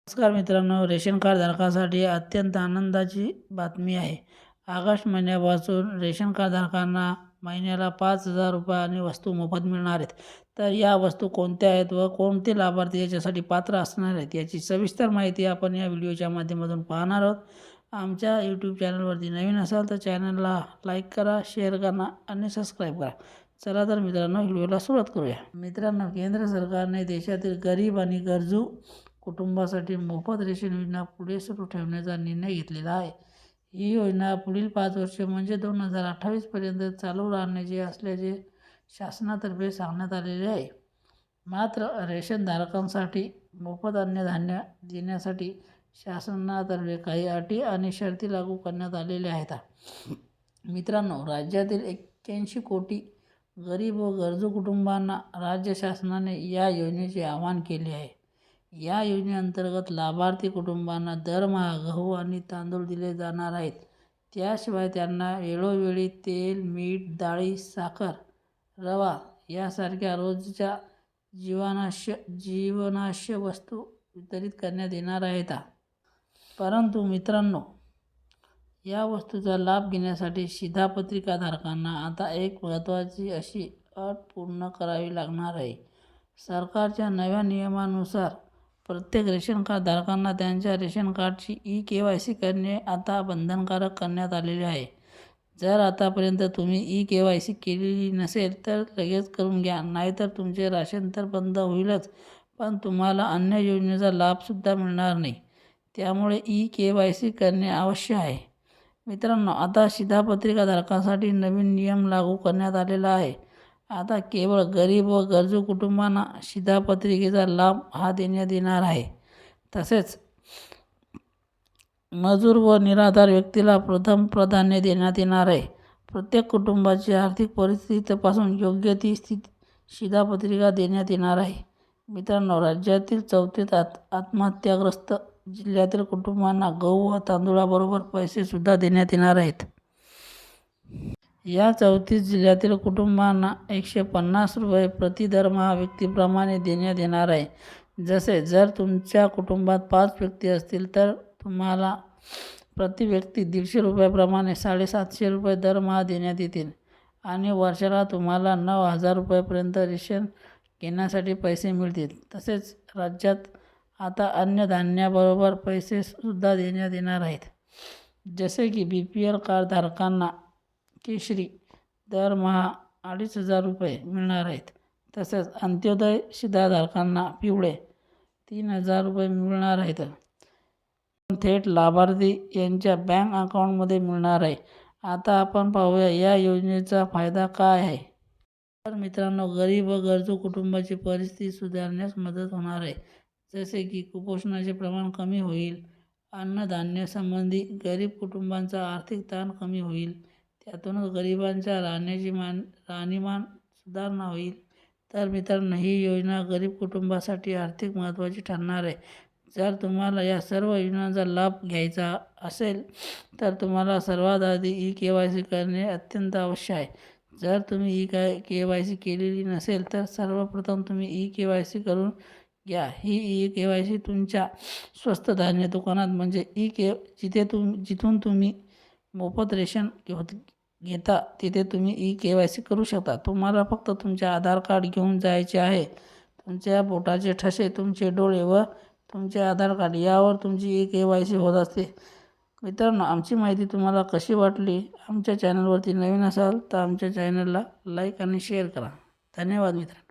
नमस्कार मित्रांनो, ration card धारकांसाठी अत्यंत आनंदाची बातमी आहे. ऑगस्ट महिन्यापासून रेशन कार्ड धारकांना महिन्याला 5,000 रुपये आणि वस्तू मोफत मिळणार आहेत. तर या वस्तू कोणत्या आहेत व कोणते लाभार्थी याच्यासाठी पात्र असणार आहेत याची सविस्तर माहिती आपण या व्हिडिओच्या माध्यमातून पाहणार आहोत. आमच्या यूट्यूब चॅनलवरती नवीन असाल तर चॅनलला लाईक करा, शेअर करा आणि सबस्क्राईब करा. चला तर मित्रांनो, व्हिडिओला सुरुवात करूया. मित्रांनो, केंद्र सरकारने देशातील गरीब आणि गरजू कुटुंबासाठी मोफत रेशन योजना पुढे सुरू ठेवण्याचा निर्णय घेतलेला आहे. ही योजना पुढील 5 वर्षे म्हणजे 2028पर्यंत चालू राहण्याची असल्याचे शासनातर्फे सांगण्यात आलेले आहे. मात्र रेशन धारकांसाठी मोफत अन्नधान्य देण्यासाठी शासनातर्फे काही अटी आणि शर्ती लागू करण्यात आलेल्या आहेत. मित्रांनो, राज्यातील 81 कोटी गरीब व गरजू कुटुंबांना राज्य शासनाने या योजनेचे आवाहन केले आहे. या योजनेअंतर्गत लाभार्थी कुटुंबांना दरमहा गहू आणि तांदूळ दिले जाणार आहेत. त्याशिवाय त्यांना वेळोवेळी तेल, मीठ, डाळी, साखर, रवा यासारख्या रोजच्या जीवनावश्यक वस्तू वितरित करण्यात येणार आहेत. परंतु मित्रांनो, या वस्तूचा लाभ घेण्यासाठी शिधापत्रिका धारकांना आता एक महत्त्वाची अशी अट पूर्ण करावी लागणार आहे. सरकारच्या नव्या नियमानुसार प्रत्येक रेशन कार्ड धारकांना त्यांच्या रेशन कार्डची ई-KYC करणे आता बंधनकारक करण्यात आलेले आहे. जर आतापर्यंत तुम्ही ई-KYC केलेली नसेल तर लगेच करून घ्या, नाहीतर तुमचे राशन तर बंद होईलच, पण तुम्हाला अन्य योजनेचा लाभसुद्धा मिळणार नाही. त्यामुळे ई-KYC करणे आवश्यक आहे. मित्रांनो, आता शिधापत्रिका धारकांसाठी नवीन नियम लागू करण्यात आलेला आहे. आता केवळ गरीब व गरजू कुटुंबांना शिधापत्रिकेचा लाभ हा देण्यात येणार आहे. तसेच मजूर व निराधार व्यक्तीला प्रथम प्राधान्य देण्यात येणार आहे. प्रत्येक कुटुंबाची आर्थिक परिस्थिती तपासून योग्य ती शिधापत्रिका देण्यात येणार आहे. मित्रांनो, राज्यातील 34 आत्महत्याग्रस्त जिल्ह्यातील कुटुंबांना गहू व तांदूळाबरोबर पैसेसुद्धा देण्यात येणार आहेत. या 34 जिल्ह्यातील कुटुंबांना 150 रुपये प्रति दरमहा व्यक्तीप्रमाणे देण्यात येणार आहे. जसे जर तुमच्या कुटुंबात 5 व्यक्ती असतील तर तुम्हाला प्रति व्यक्ती 150 रुपयाप्रमाणे 750 रुपये दरमहा देण्यात येतील आणि वर्षाला तुम्हाला 9,000 रुपयेपर्यंत रेशन घेण्यासाठी पैसे मिळतील. तसेच राज्यात आता अन्नधान्याबरोबर पैसेसुद्धा देण्यात येणार आहेत. जसे की BPL कार्ड धारकांना केशरी दरमहा 2,500 रुपये मिळणार आहेत. तसेच अंत्योदय शिधाधारकांना पिवळे 3,000 रुपये मिळणार आहेत. थेट लाभार्थी यांच्या बँक अकाउंटमध्ये मिळणार आहे. आता आपण पाहूया या योजनेचा फायदा काय आहे. तर मित्रांनो, गरीब व गरजू कुटुंबाची परिस्थिती सुधारण्यास मदत होणार आहे. जसे की कुपोषणाचे प्रमाण कमी होईल, अन्नधान्यासंबंधी गरीब कुटुंबांचा आर्थिक ताण कमी होईल, त्यातूनच गरिबांच्या राहणीमान सुधारणा होईल. तर मित्रांनो, ही योजना गरीब कुटुंबासाठी आर्थिक महत्त्वाची ठरणार आहे. जर तुम्हाला या सर्व योजनांचा लाभ घ्यायचा असेल तर तुम्हाला सर्वात आधी ई-KYC करणे अत्यंत आवश्यक आहे. जर तुम्ही ई-KYC केलेली नसेल तर सर्वप्रथम तुम्ही ई-KYC करून घ्या. ही ई-KYC तुमच्या स्वस्त धान्य दुकानात म्हणजे जिथून तुम्ही मोफत रेशन घेता तिथे तुम्ही ई-KYC करू शकता. तुम्हाला फक्त तुमचे आधार कार्ड घेऊन जायचे आहे. तुमच्या बोटाचे ठसे, तुमचे डोळे व तुमचे आधार कार्ड यावर तुमची ई-KYC होत असते. मित्रांनो, आमची माहिती तुम्हाला कशी वाटली? आमच्या चॅनलवरती नवीन असाल तर आमच्या चॅनलला लाईक आणि शेअर करा. धन्यवाद मित्रांनो.